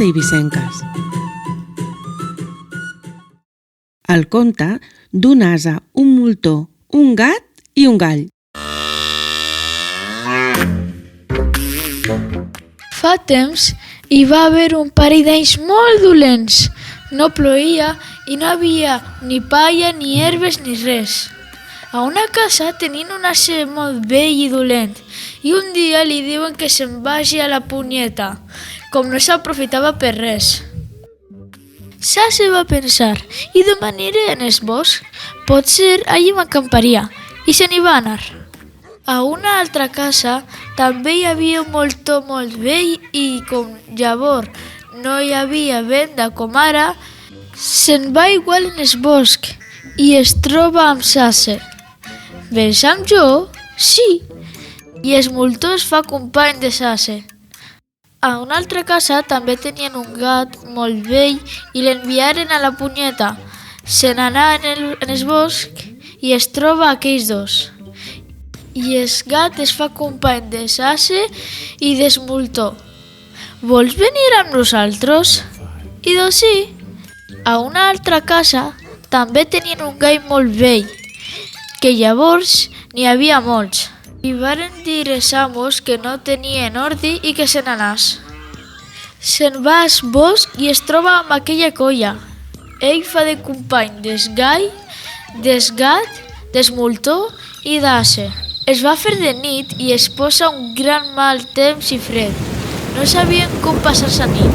eivissenques i eivissenques. El conte d'un ase, un moltó, un gat i un gall. Fa temps hi va haver un parell d'anys molt dolents. No ploïa i no havia ni palla, ni herbes, ni res. A una casa tenien un ase molt vell i dolent i un dia li diuen que se'n vagi a la punyeta, com no s'aprofitava per res. L'ase va pensar, i d'on aniré en el bosc? Potser allí m'acamparia, i se n'hi va anar. A una altra casa també hi havia un moltó molt vell i com llavors no hi havia venda com ara, se'n va igual en el bosc i es troba amb l'ase. Vens amb jo? Sí. I el moltó es fa company de l'ase. A una altra casa també tenien un gat molt vell i l'enviaren a la punyeta. Se n'anà en el bosc i es troba aquells dos. I el gat es fa company de l'ase i del moltó. Vols venir amb nosaltres? I doncs sí. A una altra casa també tenien un gall molt vell, que llavors n'hi havia molts. Li varen dir els amos que no tenien ordi i que se n'anàs. Se'n va al bosc i es troba amb aquella colla. Ell fa de company del gall, del gat, del moltó i d'ase. Es va fer de nit i es posa un gran mal temps i fred. No sabien com passar la nit.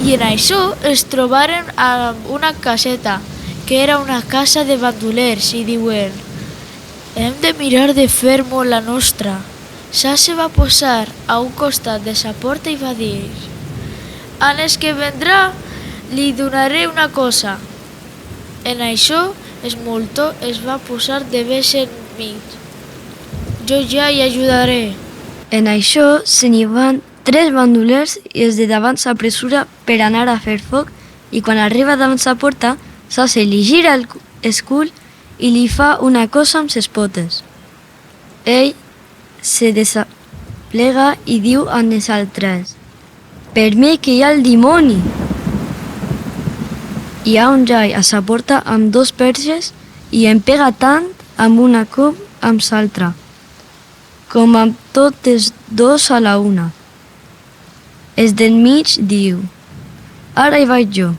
I en això es trobaren amb una caseta, que era una casa de bandolers, i diuen: hem de mirar de fer-mo la nostra. L'ase va posar a un costat de la porta i va dir: en el que vendrà li donaré una cosa. En això el moltó es va posar de beix enmig. Jo ja hi ajudaré. En això se n'hi van 3 bandolers i els de davant s'apressura per anar a fer foc i quan arriba davant la porta, l'ase li gira el cul i li fa una cosa amb les potes. Ell se desplega i diu a les altres: per mi que hi ha el dimoni! Hi ha un jai a la porta amb 2 perxes i em pega tant amb una com amb l'altra, com amb totes 2 a la una. El del mig diu: ara hi vaig jo.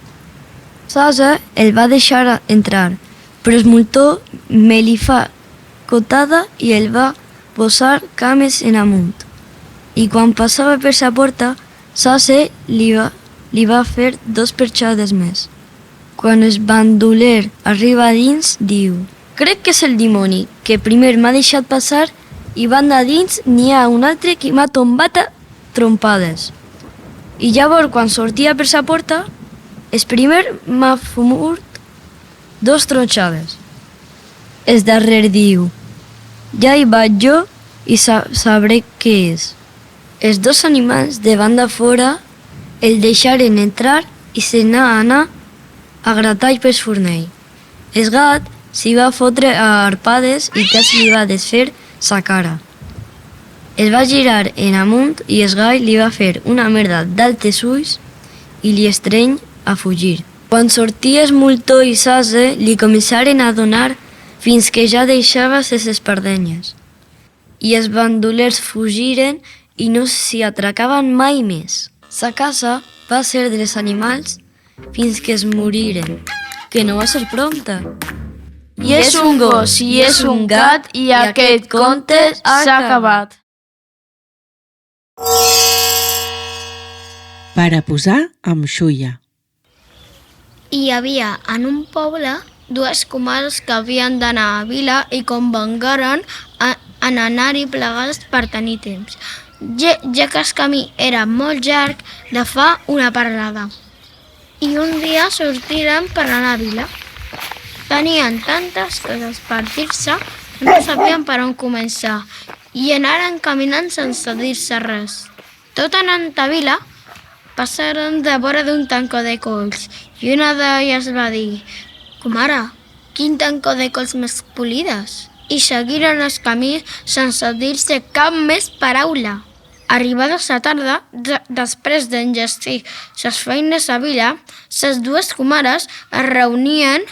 L'ase el va deixar entrar, però el moltó me li fa cotada i el va posar cames en amunt. I quan passava per la porta, l'ase li va fer 2 perxades més. Quan el bandoler arriba dins, diu: crec que és el dimoni, que primer m'ha deixat passar i banda dins n'hi ha un altre que m'ha tombat a trompades. I llavors, quan sortia per la porta, el primer m'ha fumut 2 tronxades. El darrer diu: ja hi vaig jo i sabré què és. Els 2 animals de banda fora el deixaren entrar i se n'anà a gratar pel fornell. El gat s'hi va fotre a arpades i quasi li va desfer sa cara. Es va girar en amunt i el gall li va fer una merda d'altes ulls i li estreny a fugir. Quan sortia el moltó i l'ase li començaren a donar fins que ja deixava les espardenyes. I els bandolers fugiren i no s'hi atracaven mai més. Sa casa va ser dels animals fins que es moriren, que no va ser prompte. I és un gos, i és un gat, i aquest conte s'ha acabat. Per a posar amb xulla. Hi havia en un poble 2 comares que havien d'anar a vila i convengueren en anar-hi plegats per tenir temps, ja que el camí era molt llarg de fa una parlada. I un dia sortiren per anar a vila. Tenien tantes coses per dir-se que no sabien per on començar i anaren caminant sense dir-se res. Tot anant a vila, passaren de vora d'un tancó de cols i una d'elles va dir: comare, quin tancó de cols més polides! I seguiren el camí sense dir-se cap més paraula. Arribades la tarda, després d'enllestir les feines a vila, les dues comares es reunien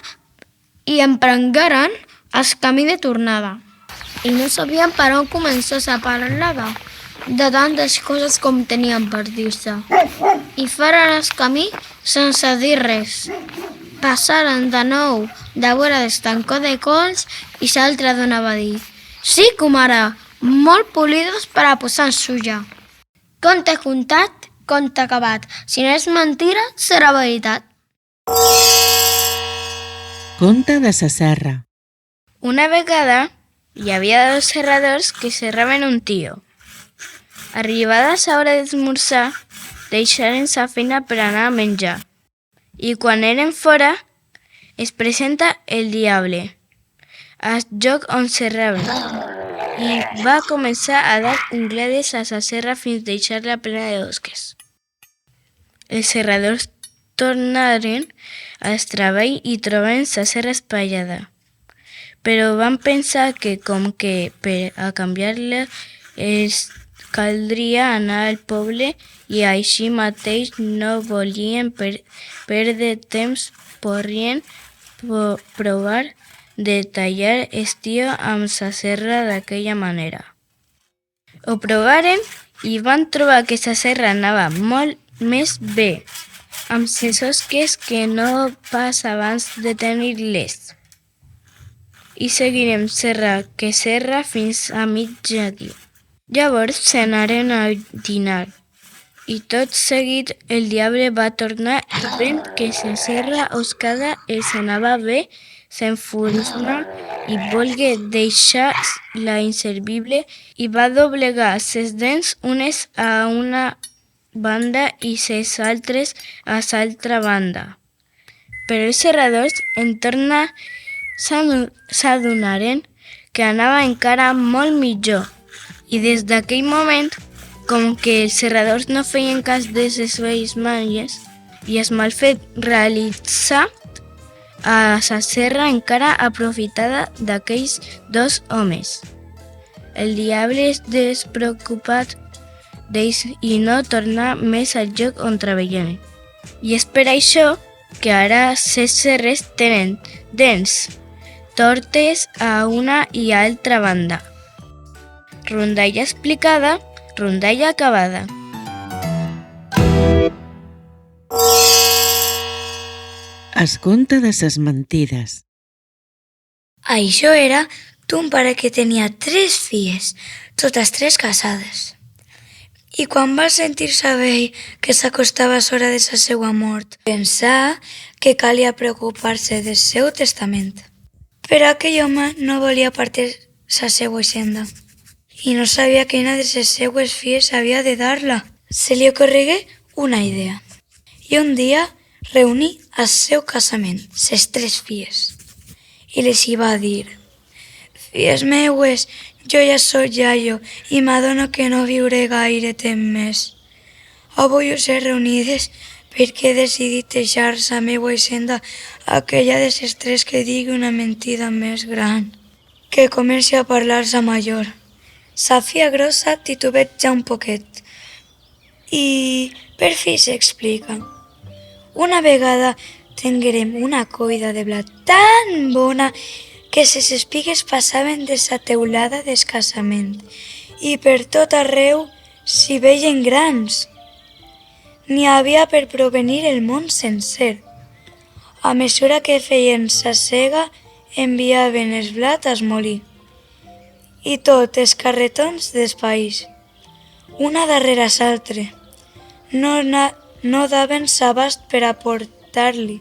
i emprengueren el camí de tornada. I no sabien per on començar a parlar de tantes coses com tenien per dir-se. I feren el camí sense dir res. Passaren de nou de vora d'estancó de cols i l'altra dona va dir: «Sí, comare, molt polides per a posar en suja». Conte contat, conte acabat. Si no és mentira, serà veritat. Conte de sa serra. Una vegada hi havia dos serradors que serraven un tio. Arribada la hora d'esmorzar, deixaren sa feina per anar a menjar. I quan eren fora, es presenta el diable al lloc on serraven i va començar a dar ungledes a la serra fins deixar-la plena de osques. Els serradors tornaren al treball i troben la serra espaiada, però van pensar que com que per a canviar-la els caldria anar al poble i així mateix no volien perdre temps podrien provar de tallar el tio amb la serra d'aquella manera. Ho provaren i van trobar que la serra anava molt més bé amb les osques que no pas abans de tenir-les. I seguirem serra que serra fins a mitjanit. Llavors se n'anaren a dinar i tot seguit el diable va tornar i vent que la serra oscada els anava bé s'enfurismà i volgué deixar la inservible i va doblegar les dents unes a una banda i les altres a l'altra banda. Però els serradors en tornar s'adonaren que anava encara molt millor i des d'aquell moment, com que els serradors no feien cas de les seves manies i el malfet realitzat a la serra encara aprofitada d'aquells dos homes. El diable es despreocupat d'ells i no torna més al lloc on treballaven. I és per això que ara les serres tenen dents tortes a una i altra banda. Rondalla explicada, rondalla acabada. Es conte de ses mentides. Això era d'un pare que tenia 3 filles, totes 3 casades. I quan va sentir saber que s'acostava l'hora de la seva mort, pensà que calia preocupar-se del seu testament. Però aquell home no volia partir la seva hisenda i no sabia quina de les seues filles havia de dar-la. Se li ocorregué una idea i un dia reuní al seu casament les 3 filles i les hi va dir: «Filles meues, jo ja soc iaio i m'adono que no viuré gaire temps més. Avui us he reunides perquè he decidit deixar la meua hisenda a aquella de les 3 que digui una mentida més gran, que comenci a parlar la major». La filla grossa titubeja un poquet i per fi s'explica. Una vegada tinguérem una coida de blat tan bona que les espigues passaven de la teulada del casament i per tot arreu s'hi veien grans. N'hi havia per provenir el món sencer. A mesura que feien la sega, enviaven el blat al molí i tots els carretons del país, una darrere l'altra, no daven s'abast per a portar-li.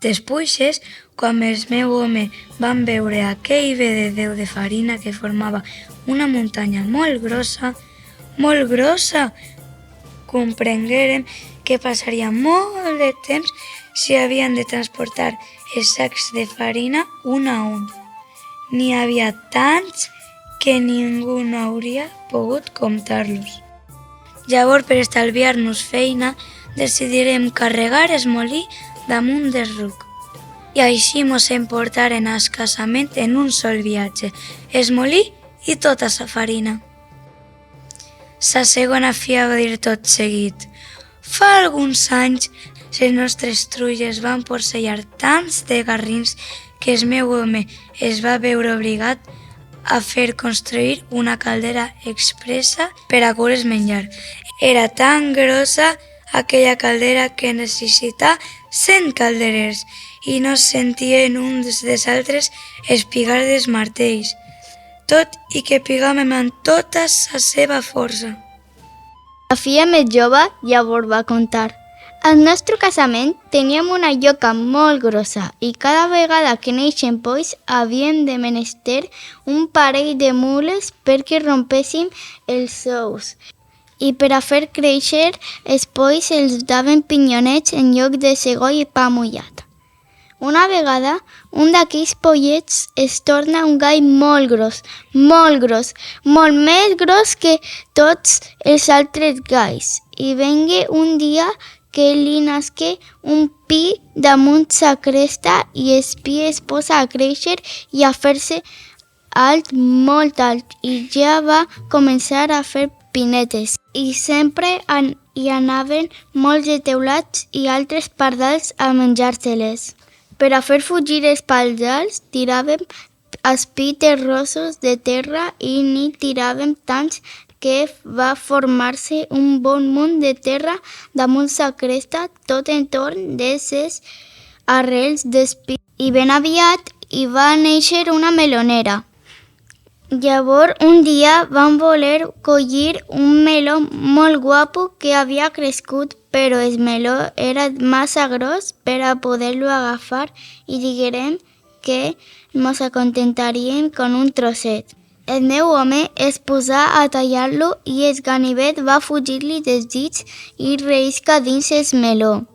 Després, quan el meu home van veure aquell vededeu de farina que formava una muntanya molt grossa, comprenguérem que passaria molt de temps si havien de transportar els sacs de farina un a un. N'hi havia tants que ningú no hauria pogut comptar-los. Llavors, per estalviar-nos feina, decidirem carregar el molí damunt del ruc. I així mos emportaren al casament en un sol viatge, el molí i tota la farina. sa segona filla va dir tot seguit: «Fa alguns anys les nostres trulles van porcellar tants de garrins que el meu home es va veure obligat a fer construir una caldera expressa per a coure's menjar. Era tan grossa aquella caldera que necessitava 100 calderers i no sentien uns dels altres espigar dels martells, tot i que pigàvem amb tota la seva força». La filla més jove llavors va contar: al nostre casament teníem una lloca molt grossa i cada vegada que neixen polls havíem de menester un parell de mules perquè rompéssim els ous. I per a fer créixer els polls els daven pinyonets en lloc de segoll i pa mullat. Una vegada, un d'aquells pollets es torna un gall molt gros, molt més gros que tots els altres galls. I vengué un dia que li nasqué un pi damunt sa cresta i el pi es posa a créixer i a fer-se alt, molt alt, i ja va començar a fer pinetes. I sempre hi anaven molts de teulats i altres pardals a menjar-se-les. Per a fer fugir els pardals, tiràvem els pi terrosos de terra i n'hi tiràvem tants que va formar-se un bon munt de terra damunt sa cresta tot entorn de ses arrels d'espí. I ben aviat hi va néixer una melonera. Llavors un dia van voler collir un meló molt guapo que havia crescut, però el meló era massa gros per a poder-lo agafar i diguérem que mos acontentaríem con un trosset. El meu home es posà a tallar-lo i el ganivet va fugir-li dels dits i reisca dins el meló.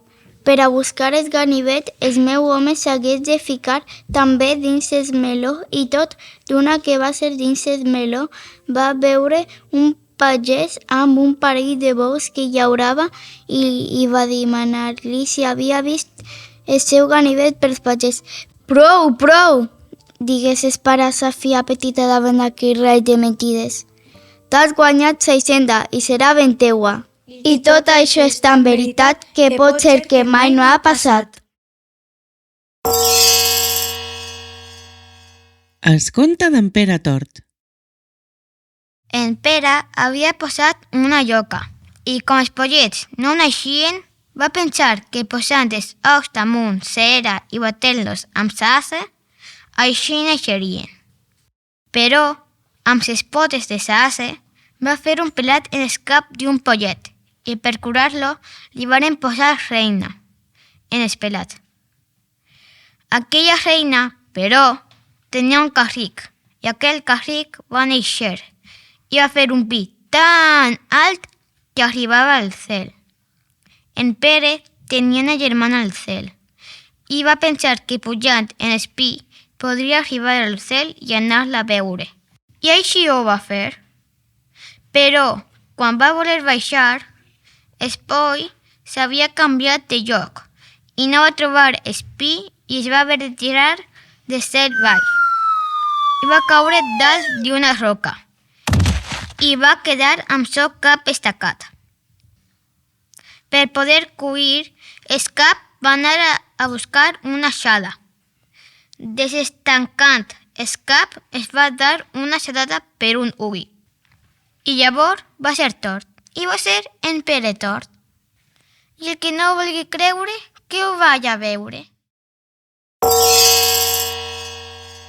Per a buscar el ganivet, el meu home s'hagués de ficar també dins el meló i tot d'una que va ser dins el meló va veure un pagès amb un parell de bous que llaurava i va demanar-li si havia vist el seu ganivet pel pagès. «Prou, prou!», digués el pare a sa filla petita davant d'aquell raig de mentides. «T'has guanyat sa hisenda i serà ben teua. I tot això és tan veritat que pot ser que mai no ha passat». Es conta d'en Pere Tort. En Pere havia posat una lloca i com els pollets no naixien, va pensar que posant els ous damunt cera i batent-los amb l'ase, així naixerien. Però, amb les potes de l'ase, va fer un pelat en el cap d'un pollet i per curar-lo li varen posar reina en el pelat. Aquella reina, però, tenia un carric i aquell carric va néixer i va fer un pi tan alt que arribava al cel. En Pere tenia una germana al cel i va pensar que pujant en el pi podria arribar al cel i anar-la a veure. I així ho va fer. Però, quan va voler baixar, el poll s'havia canviat de lloc i no va trobar el pi i es va haver de tirar de cel baix. I va caure dalt d'una roca i va quedar amb el cap estacat. Per poder cuir el cap va anar a buscar una aixada. Desestancant el cap es va dar una aixadada per un ull. I llavors va ser tort, i va ser en Pere Tort. I el que no vulgui creure, que ho vaya a veure.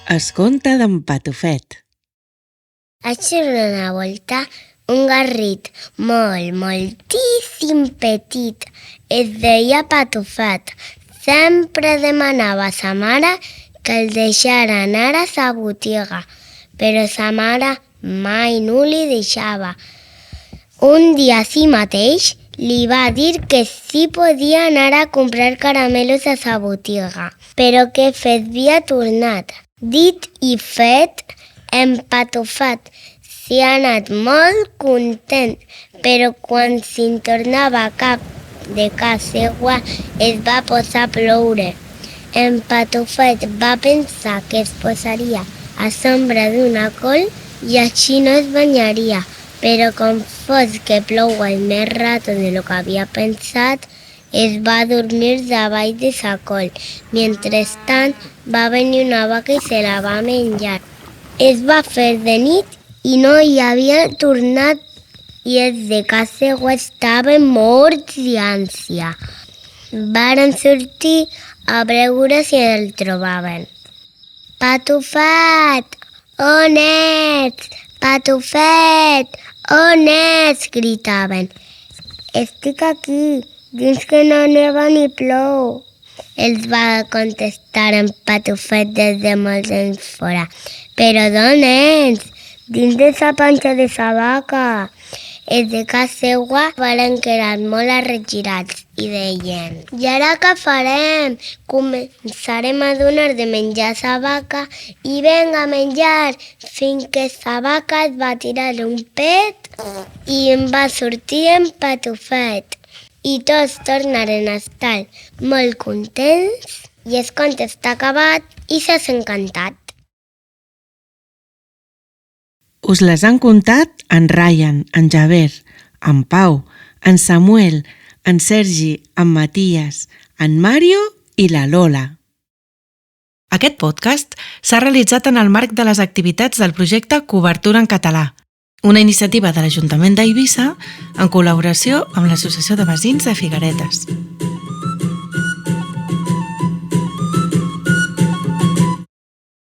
Es conta d'en Patufet. Haig una volta un garrit moltíssim petit. Es deia Patufet. Sempre demanava a sa mare que el deixara anar a sa botiga, però sa mare mai no li deixava. Un dia així mateix li va dir que sí podia anar a comprar caramelos a sa botiga, però que fet havia tornat. Dit i fet, en Patufet s'hi ha anat molt content, però quan se'n tornava cap de casa seva es va posar a ploure. En Patufet va pensar que es posaria a sombra d'una col i així no es banyaria, però com fos que plou més rato de lo que havia pensat, es va dormir davall de sa col. Mentrestant, va venir una vaca i se la va menjar. Es va fer de nit i no hi havia tornat i els de casa seva estaven morts d'ànsia. Varen sortir a veure si el trobaven. Patufet, on ets? Patufet, on ets? Gritaven. Estic aquí, dins que no neva ni plou. Els va contestar en Patufet des de molts anys fora. Però d'on ets? Dins de sa panxa de sa vaca. Els de casa seva varen quedar molt arregirats i deien: i ara què farem? Començarem a donar de menjar a sa vaca i venga a menjar, fins que sa vaca es va tirar un pet i en va sortir en Patufet. I tots tornaren a estar molt contents i el conte està acabat i s'has encantat. Us les han contat en Ryan, en Javer, en Pau, en Samuel, en Sergi, en Matías, en Mario i la Lola. Aquest podcast s'ha realitzat en el marc de les activitats del projecte Cobertura en Català, una iniciativa de l'Ajuntament d'Eivissa en col·laboració amb l'Associació de Veïns de Figueretes.